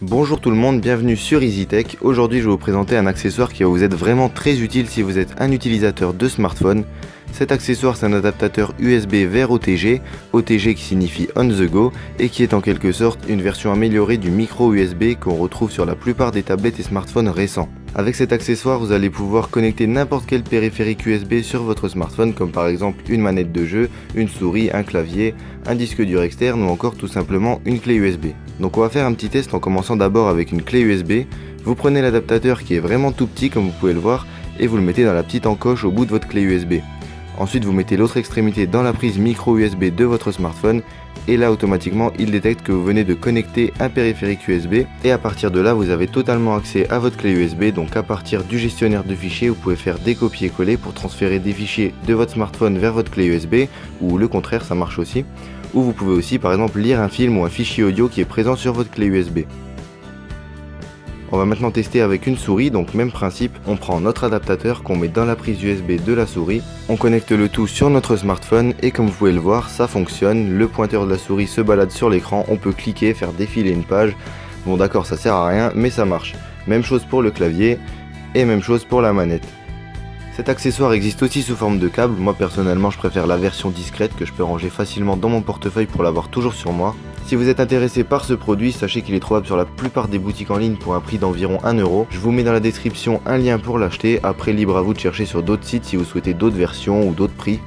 Bonjour tout le monde, bienvenue sur EasyTech. Aujourd'hui je vais vous présenter un accessoire qui va vous être vraiment très utile si vous êtes un utilisateur de smartphone. Cet accessoire c'est un adaptateur USB vers OTG, OTG qui signifie on the go et qui est en quelque sorte une version améliorée du micro USB qu'on retrouve sur la plupart des tablettes et smartphones récents. Avec cet accessoire vous allez pouvoir connecter n'importe quel périphérique USB sur votre smartphone comme par exemple une manette de jeu, une souris, un clavier, un disque dur externe ou encore tout simplement une clé USB. Donc on va faire un petit test en commençant d'abord avec une clé USB. Vous prenez l'adaptateur qui est vraiment tout petit comme vous pouvez le voir et vous le mettez dans la petite encoche au bout de votre clé USB. Ensuite vous mettez l'autre extrémité dans la prise micro USB de votre smartphone et là automatiquement il détecte que vous venez de connecter un périphérique USB et à partir de là vous avez totalement accès à votre clé USB. Donc à partir du gestionnaire de fichiers vous pouvez faire des copier-coller pour transférer des fichiers de votre smartphone vers votre clé USB ou le contraire ça marche aussi. Ou vous pouvez aussi par exemple lire un film ou un fichier audio qui est présent sur votre clé USB. On va maintenant tester avec une souris, donc même principe, on prend notre adaptateur qu'on met dans la prise USB de la souris, on connecte le tout sur notre smartphone et comme vous pouvez le voir ça fonctionne, le pointeur de la souris se balade sur l'écran, on peut cliquer, faire défiler une page, bon d'accord ça sert à rien mais ça marche. Même chose pour le clavier et même chose pour la manette. Cet accessoire existe aussi sous forme de câble, moi personnellement je préfère la version discrète que je peux ranger facilement dans mon portefeuille pour l'avoir toujours sur moi. Si vous êtes intéressé par ce produit, sachez qu'il est trouvable sur la plupart des boutiques en ligne pour un prix d'environ 1 €. Je vous mets dans la description un lien pour l'acheter, après libre à vous de chercher sur d'autres sites si vous souhaitez d'autres versions ou d'autres prix.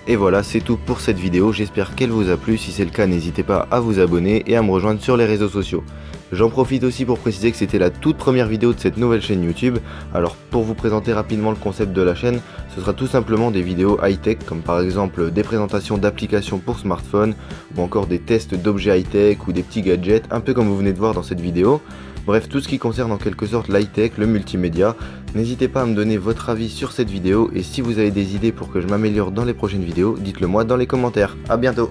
Et voilà, c'est tout pour cette vidéo, j'espère qu'elle vous a plu, si c'est le cas n'hésitez pas à vous abonner et à me rejoindre sur les réseaux sociaux. J'en profite aussi pour préciser que c'était la toute première vidéo de cette nouvelle chaîne YouTube, alors pour vous présenter rapidement le concept de la chaîne, ce sera tout simplement des vidéos high-tech comme par exemple des présentations d'applications pour smartphone ou encore des tests d'objets high-tech ou des petits gadgets, un peu comme vous venez de voir dans cette vidéo. Bref, tout ce qui concerne en quelque sorte l'high-tech, le multimédia. N'hésitez pas à me donner votre avis sur cette vidéo et si vous avez des idées pour que je m'améliore dans les prochaines vidéos, dites-le moi dans les commentaires. A bientôt!